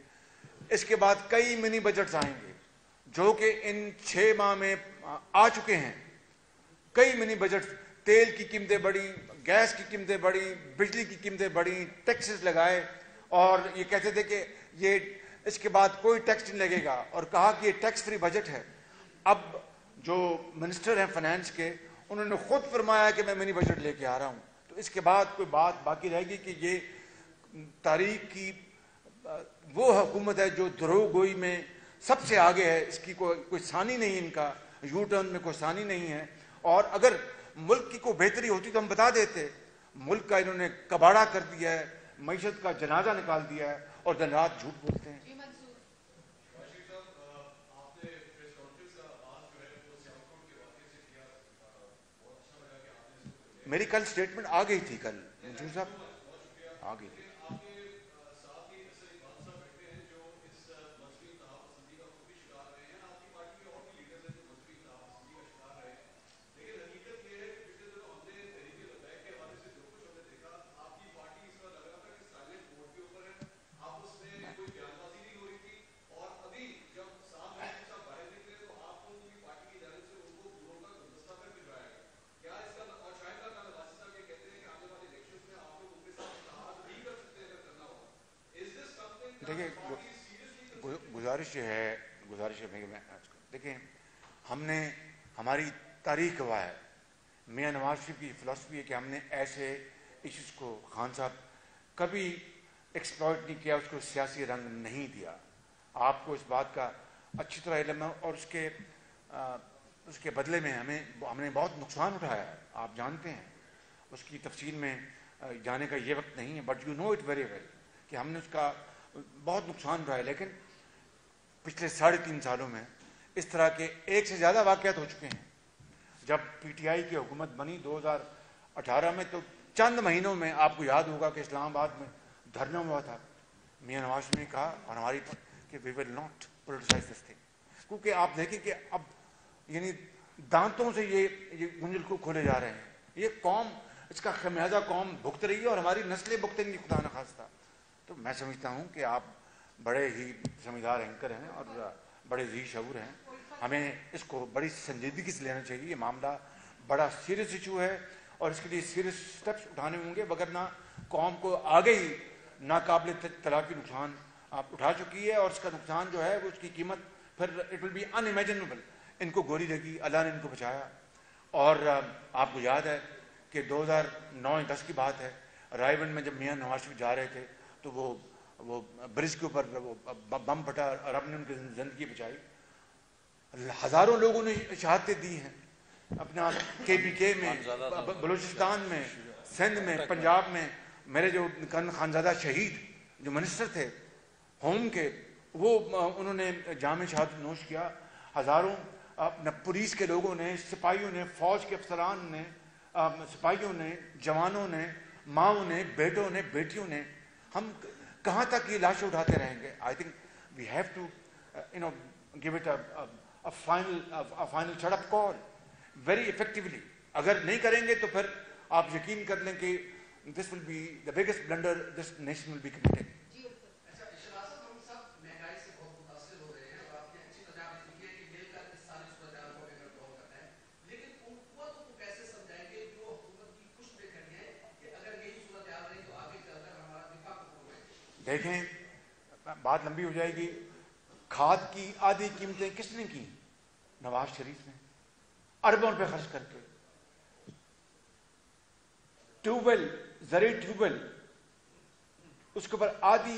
اس کے بعد کئی منی بجٹس آئیں گے جو کہ ان 6 ماہ میں آ چکے ہیں. کئی منی بجٹس, تیل کی قیمتیں بڑھی, گیس کی قیمتیں بڑھی, بجلی کی قیمتیں بڑھی, ٹیکسز لگائے, اور یہ کہتے تھے کہ یہ اس کے بعد کوئی ٹیکس نہیں لگے گا, اور کہا کہ یہ ٹیکس فری بجٹ ہے. اب جو منسٹر ہیں فائنانس کے, انہوں نے خود فرمایا کہ میں منی بجٹ لے کے آ رہا ہوں. تو اس کے بعد کوئی بات باقی رہے گی کہ یہ تاریخ کی وہ حکومت ہے جو دروغ گوئی میں سب سے آگے ہے, اس کی کوئی ثانی نہیں, ان کا یو ٹرن میں کوئی ثانی نہیں ہے. اور اگر ملک کی کوئی بہتری ہوتی تو ہم بتا دیتے. ملک کا انہوں نے کباڑہ کر دیا ہے, معیشت کا جنازہ نکال دیا ہے, اور دن رات جھوٹ بولتے ہیں. میری کل سٹیٹمنٹ آ گئی تھی, کل منصور صاحب آ گئی تھی. دیکھیں, گزارش ہے دیکھیں, ہم نے, ہماری تاریخ گواہ ہے, میاں نواز شریف کی فلسفی ہے کہ ہم نے ایسے ایشوز کو, خان صاحب, کبھی ایکسپلائٹ نہیں کیا, اس کو سیاسی رنگ نہیں دیا. آپ کو اس بات کا اچھی طرح علم ہے, اور اس کے بدلے میں ہم نے بہت نقصان اٹھایا ہے, آپ جانتے ہیں. اس کی تفصیل میں جانے کا یہ وقت نہیں ہے, but you know it very well کہ ہم نے اس کا بہت نقصان اٹھایا. لیکن پچھلے 3.5 سالوں میں اس طرح کے 1 سے زیادہ واقعات ہو چکے ہیں. جب پی ٹی آئی کی حکومت بنی 2018 میں, تو چند مہینوں میں آپ کو یاد ہوگا کہ اسلام آباد میں دھرنا ہوا تھا. میاں نواز شریف نے کہا, اور ہماری کہ we will not politicise this thing, کیونکہ آپ دیکھیں کہ اب یعنی دانتوں سے یہ گنجل کو کھولے جا رہے ہیں. یہ قوم, اس کا خمیازہ قوم بھگت رہی ہے, اور ہماری نسلیں بھگتیں گی خدا نخواستہ. تو میں سمجھتا ہوں کہ آپ بڑے ہی سمجھدار اینکر ہیں اور بڑے ذی شعور ہیں. ہمیں اس کو بڑی سنجیدگی سے لینا چاہیے. یہ معاملہ بڑا سیریس ایشو ہے, اور اس کے لیے سیریس سٹیپس اٹھانے ہوں گے, وگرنہ قوم کو آگے ہی ناقابل تلافی نقصان آپ اٹھا چکی ہے, اور اس کا نقصان جو ہے وہ اس کی قیمت پھر it will be unimaginable. ان کو گولی لگی, اللہ نے ان کو بچایا. اور آپ کو یاد ہے کہ 2009-10 کی بات ہے, رائے گنج میں جب میاں نواز شریف جا رہے تھے تو وہ برج کے اوپر وہ بم پھٹا, اور رب نے ان کی زندگی بچائی. ہزاروں لوگوں نے شہادتیں دی ہیں اپنا کے پی کے میں, بلوچستان میں, سندھ میں, پنجاب میں. میرے جو خانزادہ شہید جو منسٹر تھے ہوم کے, وہ انہوں نے جام شہادت نوش کیا. ہزاروں پولیس کے لوگوں نے, سپاہیوں نے, فوج کے افسران نے, سپاہیوں نے, جوانوں نے, ماؤں نے, بیٹوں نے, بیٹیوں نے. ہم کہاں تک یہ لاشیں اٹھاتے رہیں گے؟ I think we have to give it a final shut up call very effectively. اگر نہیں کریں گے تو پھر آپ یقین کر لیں کہ this will be the biggest blunder this nation will be committing. دیکھیں, بات لمبی ہو جائے گی. کھاد کی آدھی قیمتیں کس نے کی؟ نواز شریف نے, اربوں روپے خرچ کر کے. ٹیوب ویل، زرعی ٹیوب ویل، اس کے اوپر آدھی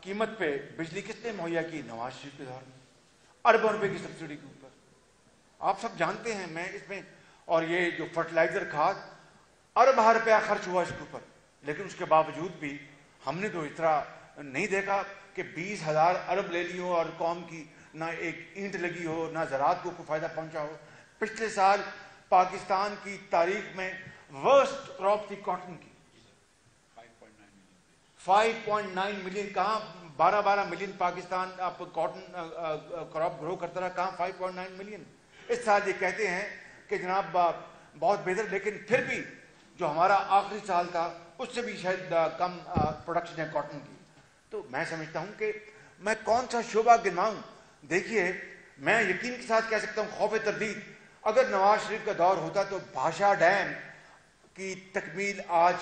قیمت پہ بجلی کس نے مہیا کی؟ نواز شریف کے دور میں، اربوں روپے کی سبسڈی کے اوپر. آپ سب جانتے ہیں میں اس میں، اور یہ جو فرٹیلائزر کھاد اربہ روپیہ خرچ ہوا اس کے اوپر، لیکن اس کے باوجود بھی ہم نے تو اتنا نہیں دیکھا کہ 20,000 ارب لے لی ہو اور قوم کی نہ ایک اینٹ لگی ہو، نہ زراعت کو کوئی فائدہ پہنچا ہو. پچھلے سال پاکستان کی تاریخ میں ورسٹ کراپ تھی کاٹن کی، 5.9 ملین. کہاں 12 ملین پاکستان آپ کاٹن کراپ گرو کرتا رہا، کہاں 5.9 ملین. اس سال یہ کہتے ہیں کہ جناب بہت بہتر، لیکن پھر بھی جو ہمارا آخری سال تھا اس سے بھی شاید کم پروڈکشن ہے کاٹن کی. تو میں سمجھتا ہوں کہ میں کون سا شعبہ گنواؤں. دیکھیے میں یقین کے ساتھ کہہ سکتا ہوں خوف تردید، اگر نواز شریف کا دور ہوتا تو بھاشا ڈیم کی تکمیل آج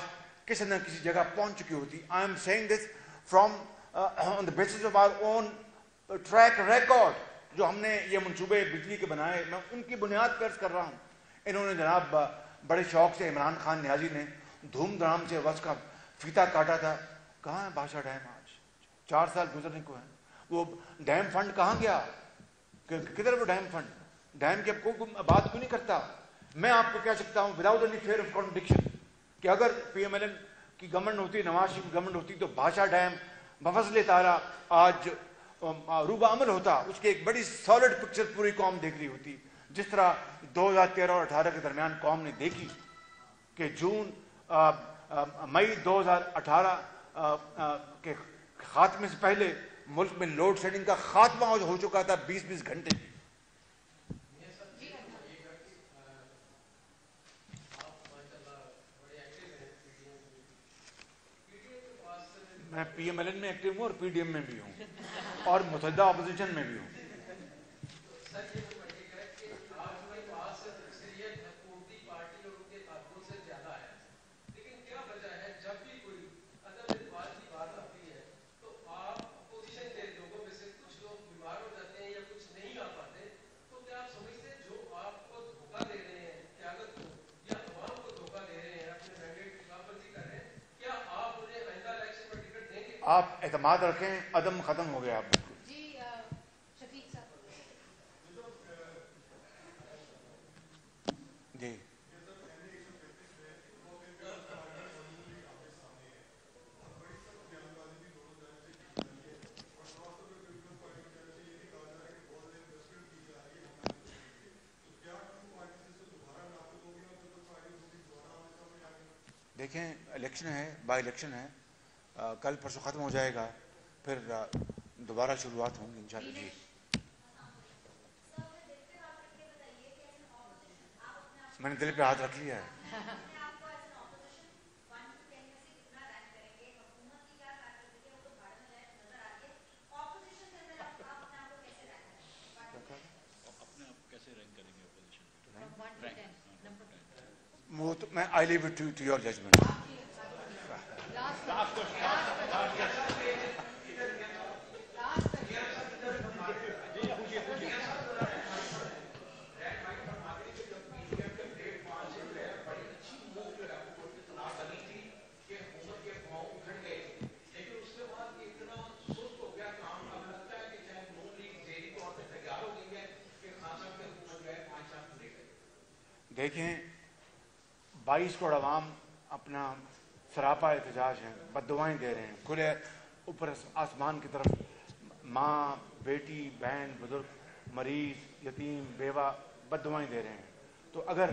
کسی نہ کسی جگہ پہنچ چکی ہوتی. I am seeing this from on the basis of our own track record. جو ہم نے یہ منصوبے بجلی کے بنائے، میں ان کی بنیاد پر کر رہا ہوں. انہوں نے جناب بڑے شوق سے، عمران خان نیازی نے دھوم دھام سے وقت کا فیتا کاٹا تھا. کہاں ہے بھاشا ڈیم؟ آج 4 سال گزرنے کو ہیں. وہ ڈیم فنڈ کہاں گیا؟ کدھر وہ ڈیم فنڈ؟ ڈیم کی اب کوئی بات کیوں نہیں کرتا؟ میں آپ کو کہہ سکتا ہوں without any fear of contradiction کہ اگر پی ایم ایل این کی گورنمنٹ ہوتی، نواز شریف کی گورنمنٹ ہوتی، تو بھاشا ڈیم بفضل تعالیٰ آج روبہ عمل ہوتا. اس کی ایک بڑی سالڈ پکچر پوری قوم دیکھ رہی ہوتی، جس طرح 2013 اور 2018 کے درمیان قوم نے دیکھی کہ مئی 2018 کے خاتمے سے پہلے ملک میں لوڈ شیڈنگ کا خاتمہ ہو چکا تھا 20 گھنٹے. میں پی ایم ایل این میں ایکٹیو ہوں اور پی ڈی ایم میں بھی ہوں اور متحدہ اپوزیشن میں بھی ہوں. آپ اعتماد رکھیں، عدم ختم ہو گیا. آپ جی شفیق صاحب. جی دیکھیں الیکشن ہے، بائی الیکشن ہے، کل پرسوں ختم ہو جائے گا، پھر دوبارہ شروعات ہوں گی انشاءاللہ. جی میں نے دل پہ ہاتھ رکھ لیا ہے. وہ تو میں I leave it to your judgement. دیکھیں 22 کروڑ عوام اپنا سراپا احتجاج ہیں، بد دعائیں دے رہے ہیں کھلے اوپر آسمان کی طرف. ماں، بیٹی، بہن، بزرگ، مریض، یتیم، بیوہ بد دعائیں دے رہے ہیں. تو اگر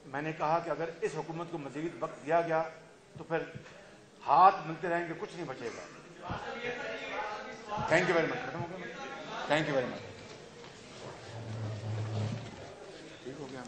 میں نے کہا کہ اگر اس حکومت کو مزید وقت دیا گیا تو پھر ہاتھ ملتے رہیں گے، کچھ نہیں بچے گا. Thank you very much. ختم ہو گیا. Thank you very much. ٹھیک ہو گیا.